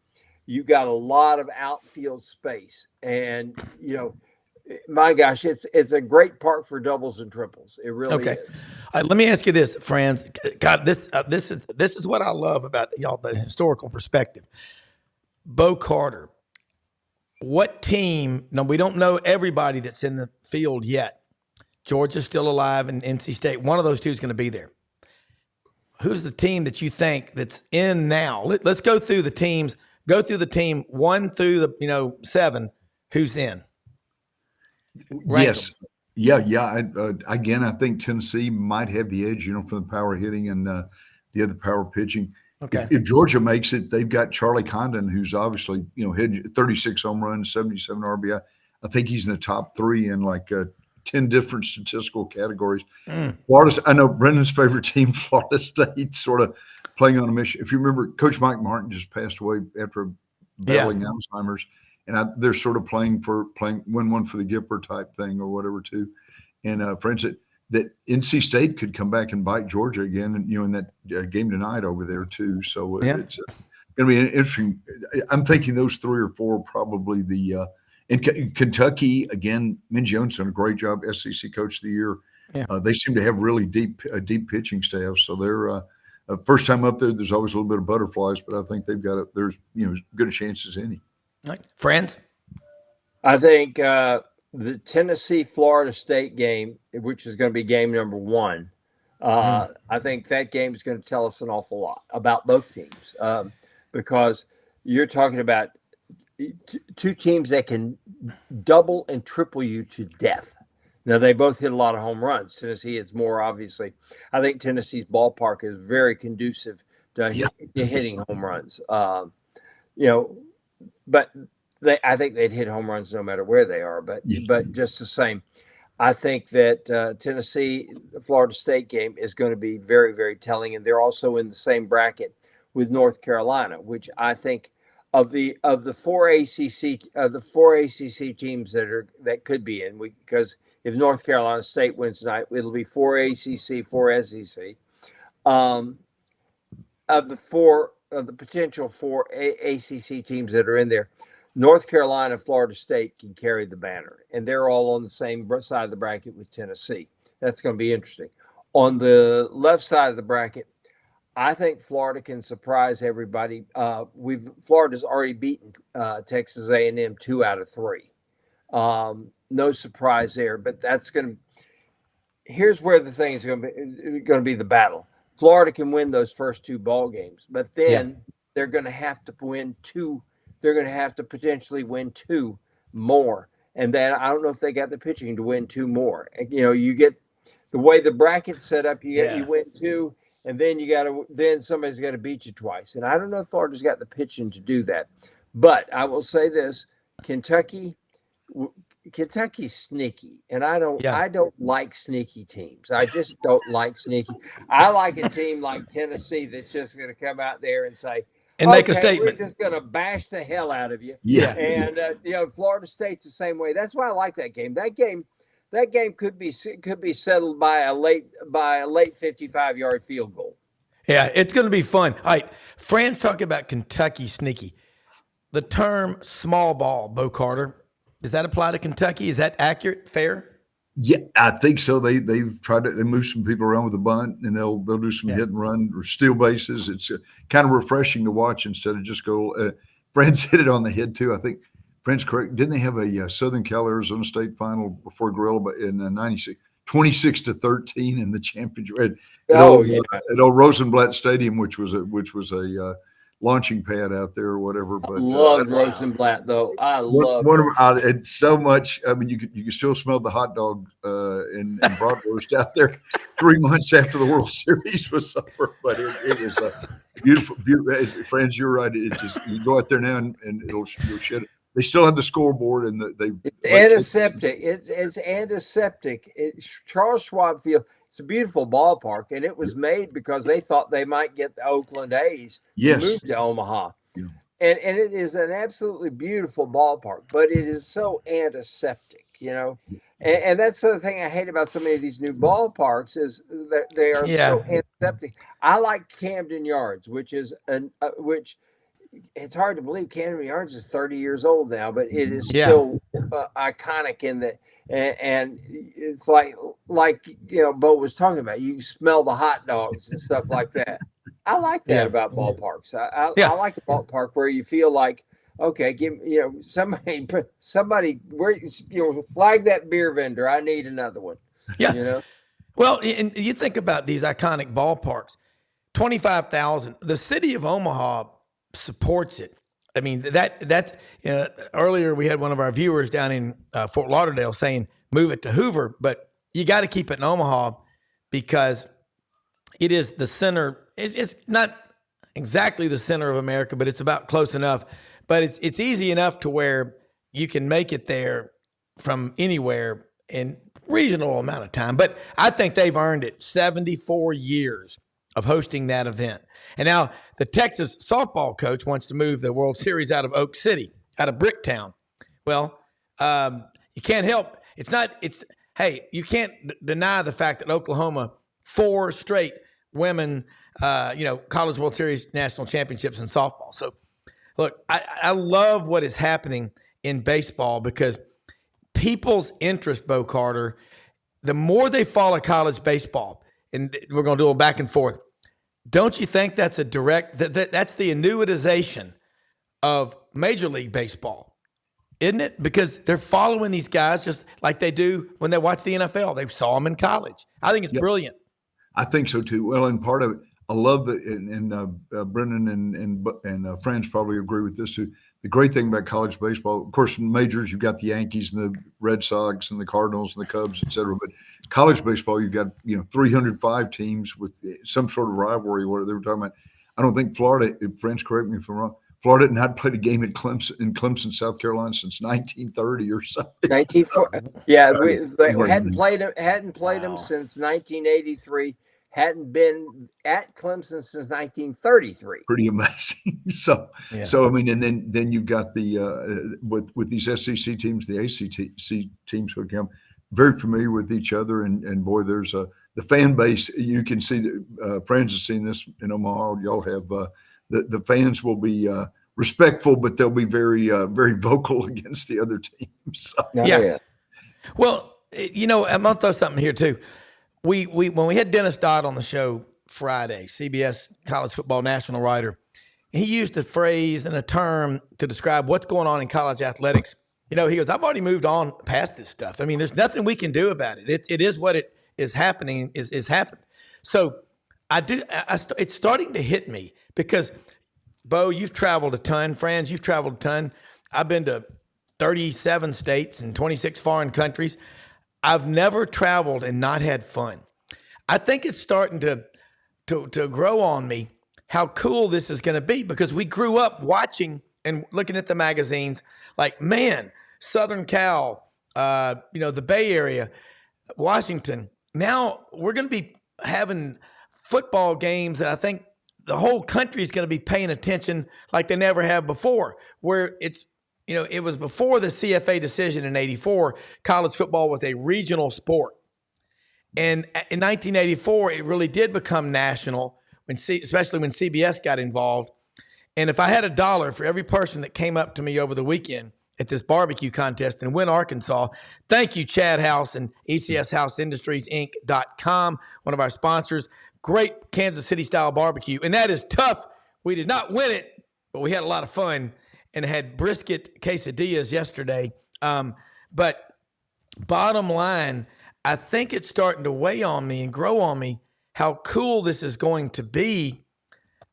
you got a lot of outfield space, and my gosh, it's a great park for doubles and triples. It really is. Let me ask you this, Franz. God, this is what I love about y'all, the historical perspective. Bo Carter, what team? Now, we don't know everybody that's in the field yet. Georgia's still alive, and NC State. One of those two is going to be there. Who's the team that you think that's in now? Let's go through the teams. Go through the team 1 through the 7. Who's in? Yes. Again, I think Tennessee might have the edge, from the power hitting and the other power pitching. Okay. If Georgia makes it, they've got Charlie Condon, who's obviously, hit 36 home runs, 77 RBI. I think he's in the top 3 in like 10 different statistical categories. Florida, I know Brendan's favorite team, Florida State, sort of playing on a mission. If you remember, Coach Mike Martin just passed away after battling Alzheimer's. And they're sort of playing win one for the Gipper type thing or whatever too. And for instance, that NC State could come back and bite Georgia again, and in that game tonight over there too. So it's going to be an interesting. I'm thinking those 3 or 4 probably the. In Kentucky again, Mingione's done a great job, SEC Coach of the Year. Yeah. They seem to have really deep pitching staff. So they're first time up there. There's always a little bit of butterflies, but I think they've got there's as good a chance as any. Friends? I think the Tennessee-Florida State game, which is going to be game number 1, I think that game is going to tell us an awful lot about both teams because you're talking about 2 teams that can double and triple you to death. Now, they both hit a lot of home runs. Tennessee is more obviously. I think Tennessee's ballpark is very conducive to hitting home runs. But I think they'd hit home runs no matter where they are. But just the same, I think that Tennessee-Florida State game is going to be very, very telling. And they're also in the same bracket with North Carolina, which I think of the 4 ACC teams that could be in. Because if North Carolina State wins tonight, it'll be 4 ACC, 4 SEC. Of the potential 4 ACC teams that are in there, North Carolina and Florida State can carry the banner, and they're all on the same side of the bracket with Tennessee. That's going to be interesting. On the left side of the bracket, I think Florida can surprise everybody. Florida's already beaten Texas A&M 2 out of 3. No surprise there, but that's going to. here's where the thing is going to be the battle. Florida can win those first two ball games, but then they're going to have to win two. They're going to have to potentially win two more, and then I don't know if they got the pitching to win two more. And, you get the way the bracket's set up. You win two, and then then somebody's got to beat you twice. And I don't know if Florida's got the pitching to do that. But I will say this: Kentucky's sneaky, and I don't like sneaky teams. I just don't like sneaky. I like a team like Tennessee that's just going to come out there and say, and make a statement. We're just going to bash the hell out of you. Yeah. And Florida State's the same way. That's why I like that game. That game could be settled by a late 55-yard field goal. Yeah, it's going to be fun. All right, Fran's talking about Kentucky sneaky. The term small ball, Bo Carter, does that apply to Kentucky? Is that accurate, fair? Yeah, I think so. They've tried to move some people around with a bunt, and they'll do some hit and run or steal bases. It's kind of refreshing to watch instead of just go. Friends hit it on the head too. I think Friends correct. Didn't they have a Southern Cal Arizona State final before Gorilla in '96? 26-13 in the championship at old Rosenblatt Stadium, which was a launching pad out there or whatever. But I loved Rosenblatt though. I love it's so much. I mean, you could still smell the hot dog and bratwurst out there 3 months after the World Series was over. But it was a beautiful. Friends, you're right. It just you go out there now and you'll shit. They still have the scoreboard and it's antiseptic. It's antiseptic. Charles Schwab Field. It's a beautiful ballpark, and it was made because they thought they might get the Oakland A's to move to Omaha. Yeah. And it is an absolutely beautiful ballpark, but it is so antiseptic, And that's the other thing I hate about so many of these new ballparks is that they are so antiseptic. I like Camden Yards, which it's hard to believe Camden Yards is 30 years old now, but it is still iconic in that. And it's like Bo was talking about. You smell the hot dogs and stuff like that. I like that about ballparks. I like the ballpark where you feel like, okay, somebody where flag that beer vendor. I need another one. Yeah. Well, and you think about these iconic ballparks, 25,000. The city of Omaha supports it. I mean, earlier we had one of our viewers down in Fort Lauderdale saying, move it to Hoover, but you got to keep it in Omaha because it is the center. It's not exactly the center of America, but it's about close enough. But it's easy enough to where you can make it there from anywhere in reasonable amount of time. But I think they've earned it. 74 years of hosting that event. And now the Texas softball coach wants to move the World Series out of Oak City, out of Bricktown. Well, you can't help. You can't deny the fact that Oklahoma, 4 straight women, College World Series national championships in softball. So look, I love what is happening in baseball because people's interest, Bo Carter, the more they follow college baseball, and we're going to do a back and forth. Don't you think that's a direct that's the annuitization of Major League Baseball, isn't it? Because they're following these guys just like they do when they watch the NFL. They saw them in college. I think it's brilliant. I think so too. Well, and part of it, I love that, and Brenden and friends probably agree with this too. The great thing about college baseball, of course, in majors, you've got the Yankees and the Red Sox and the Cardinals and the Cubs, et cetera. But college baseball, you've got 305 teams with some sort of rivalry. What they were talking about. I don't think Florida. If friends correct me if I'm wrong. Florida had not played a game in Clemson, South Carolina, since 1930 or something. They hadn't played them since 1983. Hadn't been at Clemson since 1933. Pretty amazing. So I mean, and then you've got the with these SEC teams, the ACC teams who come very familiar with each other, and boy, there's the fan base. You can see that friends have seen this in Omaha. Y'all have the fans will be respectful, but they'll be very very vocal against the other teams. So. Yeah. Well, I'm gonna throw something here too. We when we had Dennis Dodd on the show Friday, CBS college football national writer, he used a phrase and a term to describe what's going on in college athletics. He goes, I've already moved on past this stuff. I mean, there's nothing we can do about it. It is what it is happening is happened. So it's starting to hit me because, Bo, you've traveled a ton. Franz, you've traveled a ton. I've been to 37 states and 26 foreign countries. I've never traveled and not had fun. I think it's starting to grow on me how cool this is going to be, because we grew up watching and looking at the magazines like, man, Southern Cal, the Bay Area, Washington. Now we're going to be having football games that I think the whole country is going to be paying attention like they never have before, where it's, it was before the CFA decision in '84, college football was a regional sport. And in 1984, it really did become national, especially when CBS got involved. And if I had $1 for every person that came up to me over the weekend at this barbecue contest in Wynne, Arkansas, thank you, Chad House and ECSHouseIndustriesInc.com, one of our sponsors. Great Kansas City-style barbecue. And that is tough. We did not win it, but we had a lot of fun and had brisket quesadillas yesterday. But bottom line, I think it's starting to weigh on me and grow on me how cool this is going to be,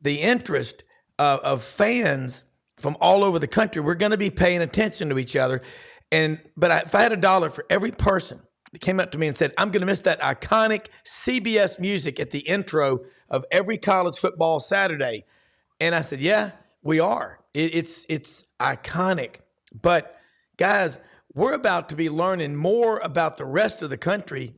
the interest of fans from all over the country. We're going to be paying attention to each other. But if I had $1 for every person that came up to me and said, I'm going to miss that iconic CBS music at the intro of every college football Saturday. And I said, yeah, we are. It's iconic. But guys, we're about to be learning more about the rest of the country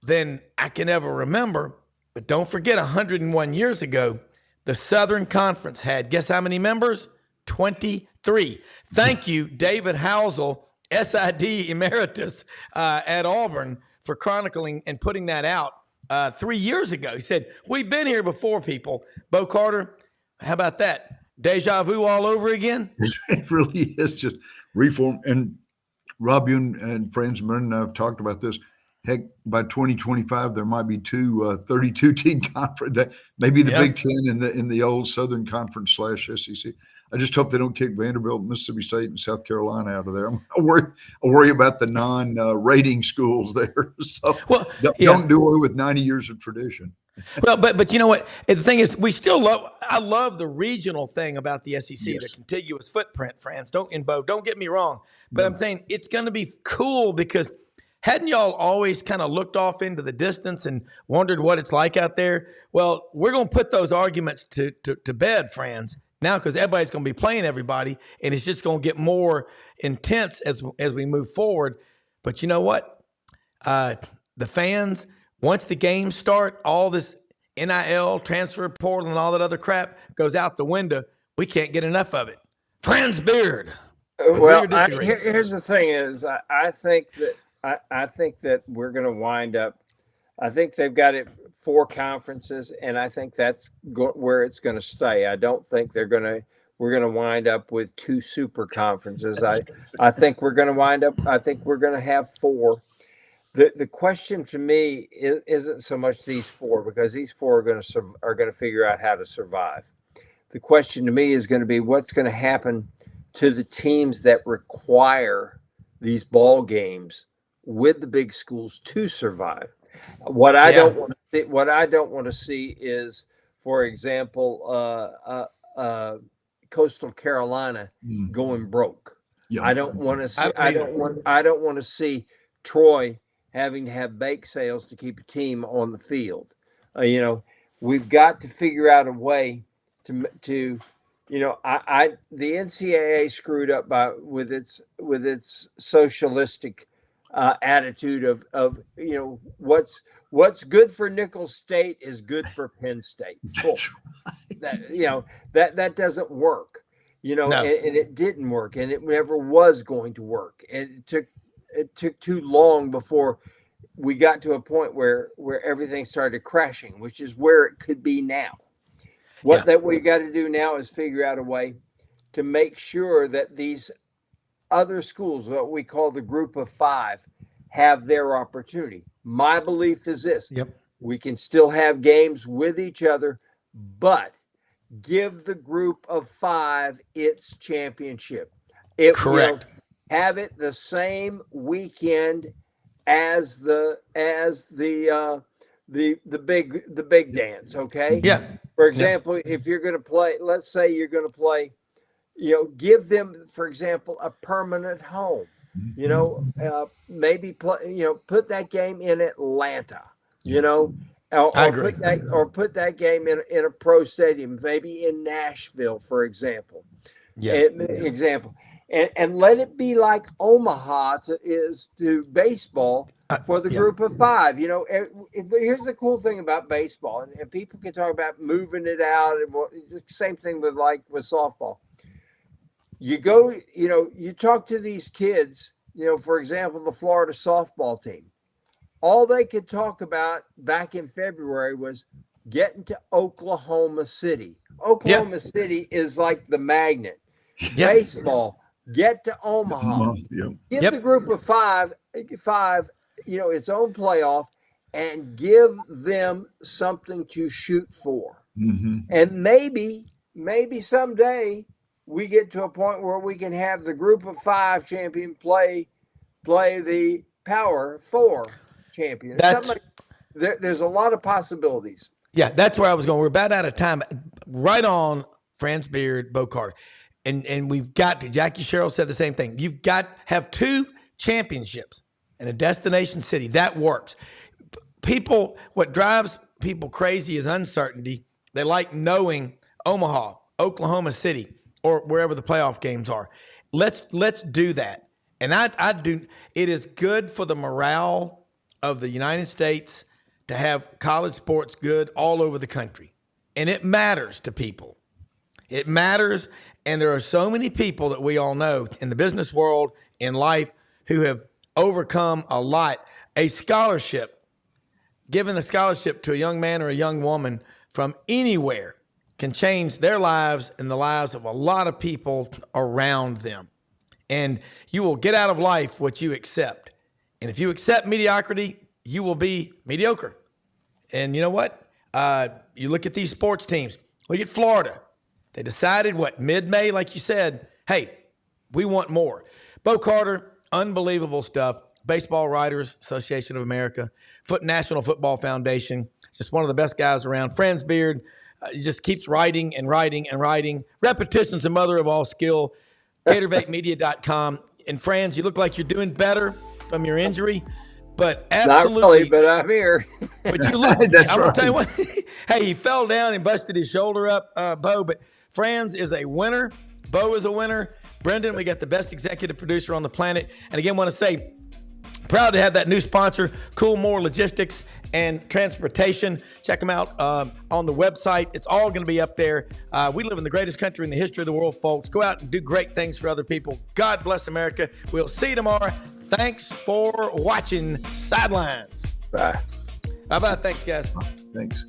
than I can ever remember. But don't forget, 101 years ago, the Southern Conference had, guess how many members? 23. Thank you, David Housel, SID Emeritus at Auburn, for chronicling and putting that out 3 years ago. He said, we've been here before, people. Bo Carter, how about that? Deja vu all over again? It really is just reform. And Rob, you and friends of mine and I have talked about this. Heck, by 2025, there might be two 32-team conference. Maybe the Big Ten in the old Southern Conference / SEC. I just hope they don't kick Vanderbilt, Mississippi State, and South Carolina out of there. I worry about the non-rating schools there. So don't do away with 90 years of tradition. Well, but you know what? The thing is, I love the regional thing about the SEC, the contiguous footprint, Franz. Don't get me wrong. But I'm saying it's going to be cool because hadn't y'all always kind of looked off into the distance and wondered what it's like out there? Well, we're going to put those arguments to bed, Franz, now, because everybody's going to be playing everybody, and it's just going to get more intense as we move forward. But you know what? The fans, once the games start, all this NIL, transfer portal, and all that other crap goes out the window. We can't get enough of it. Franz Beard. Well, here's the thing: is I think that we're going to wind up. I think they've got it 4 conferences, and I think that's where it's going to stay. I don't think we're going to wind up with 2 super conferences. I think we're going to wind up. I think we're going to have 4. The question to me isn't so much these 4, because these 4 are going to figure out how to survive. The question to me is going to be what's going to happen to the teams that require these ball games with the big schools to survive. What I don't want to see is, for example, Coastal Carolina going broke. Yeah. I don't want to see. I don't want to see Troy having to have bake sales to keep a team on the field. We've got to figure out a way to. The NCAA screwed up with its socialistic attitude of what's good for Nicholls State is good for Penn State. Cool. That doesn't work. No. and it didn't work, and it never was going to work. And it took too long before we got to a point where everything started crashing, which is where it could be now. That we got to do now is figure out a way to make sure that these other schools, what we call the group of 5, have their opportunity. My belief is this. We can still have games with each other, but give the group of 5 its championship. Correct. Have it the same weekend as the big dance. Okay. Yeah. For example, if you're going to play, let's say you're going to play, give them, for example, a permanent home. Maybe play, put that game in Atlanta. I agree. Put that game in a pro stadium, maybe in Nashville, for example. Yeah. And let it be like Omaha is to baseball for the group of five. Here's the cool thing about baseball, and people can talk about moving it out, and same thing with softball. You go, you talk to these kids, for example, the Florida softball team. All they could talk about back in February was getting to Oklahoma City. Oklahoma City is like the magnet. Baseball, get to Omaha. Give the group of five, its own playoff, and give them something to shoot for. And maybe someday we get to a point where we can have the group of five champion play the Power Four champion. There's a lot of possibilities. Yeah, that's where I was going. We're about out of time. Right on, Franz Beard, Bo Carter. And we've got to, Jackie Sherrill said the same thing. You've got to have 2 championships in a destination city. That works. What drives people crazy is uncertainty. They like knowing Omaha, Oklahoma City, or wherever the playoff games are. Let's do that. And I do. It is good for the morale of the United States to have college sports good all over the country. And it matters to people. It matters. And there are so many people that we all know in the business world, in life, who have overcome a lot. A scholarship, giving a scholarship to a young man or a young woman from anywhere can change their lives and the lives of a lot of people around them. And you will get out of life what you accept. And if you accept mediocrity, you will be mediocre. And you know what? You look at these sports teams. Look at Florida. They decided, mid-May, like you said, hey, we want more. Bo Carter, unbelievable stuff. Baseball Writers Association of America, National Football Foundation, just one of the best guys around. Franz Beard, he just keeps writing and writing and writing. Repetition's the mother of all skill. GatorBaitMedia.com. And Franz, you look like you're doing better from your injury, but absolutely. Not really, but I'm here. But you look. That's I'm right. gonna tell you what. Hey, he fell down and busted his shoulder up, Bo. But Franz is a winner. Bo is a winner. Brenden, we got the best executive producer on the planet. And again, want to say, proud to have that new sponsor, Coolmore Logistics and Transportation. Check them out on the website. It's all going to be up there. We live in the greatest country in the history of the world, folks. Go out and do great things for other people. God bless America. We'll see you tomorrow. Thanks for watching Sidelines. Bye. Bye-bye. Thanks, guys. Thanks.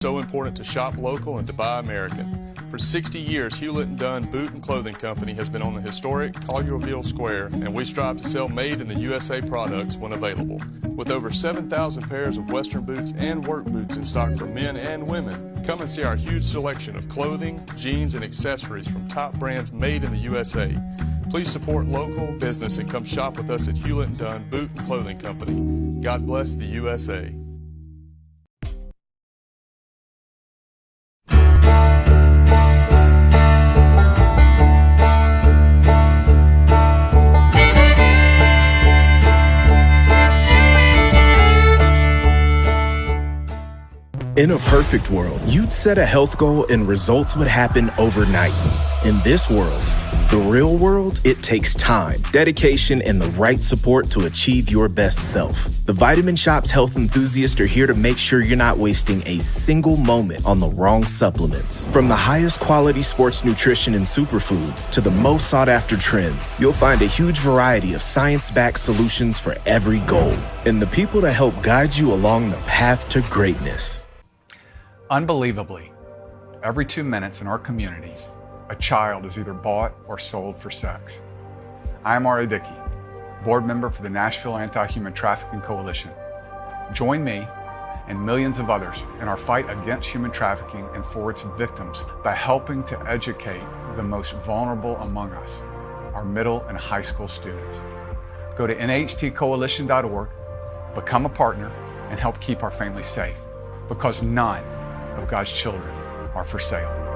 So important to shop local and to buy American. For 60 years, Hewlett & Dunn Boot and Clothing Company has been on the historic Collierville Square, and we strive to sell made in the USA products when available. With over 7,000 pairs of Western boots and work boots in stock for men and women, come and see our huge selection of clothing, jeans, and accessories from top brands made in the USA. Please support local business and come shop with us at Hewlett & Dunn Boot and Clothing Company. God bless the USA. In a perfect world, you'd set a health goal and results would happen overnight. In this world, the real world, it takes time, dedication, and the right support to achieve your best self. The Vitamin Shoppe health enthusiasts are here to make sure you're not wasting a single moment on the wrong supplements. From the highest quality sports nutrition and superfoods to the most sought after trends, you'll find a huge variety of science-backed solutions for every goal. And the people to help guide you along the path to greatness. Unbelievably, every 2 minutes in our communities, a child is either bought or sold for sex. I am R.A. Dickey, board member for the Nashville Anti-Human Trafficking Coalition. Join me and millions of others in our fight against human trafficking and for its victims by helping to educate the most vulnerable among us, our middle and high school students. Go to nhtcoalition.org, become a partner, and help keep our families safe, because none of God's children are for sale.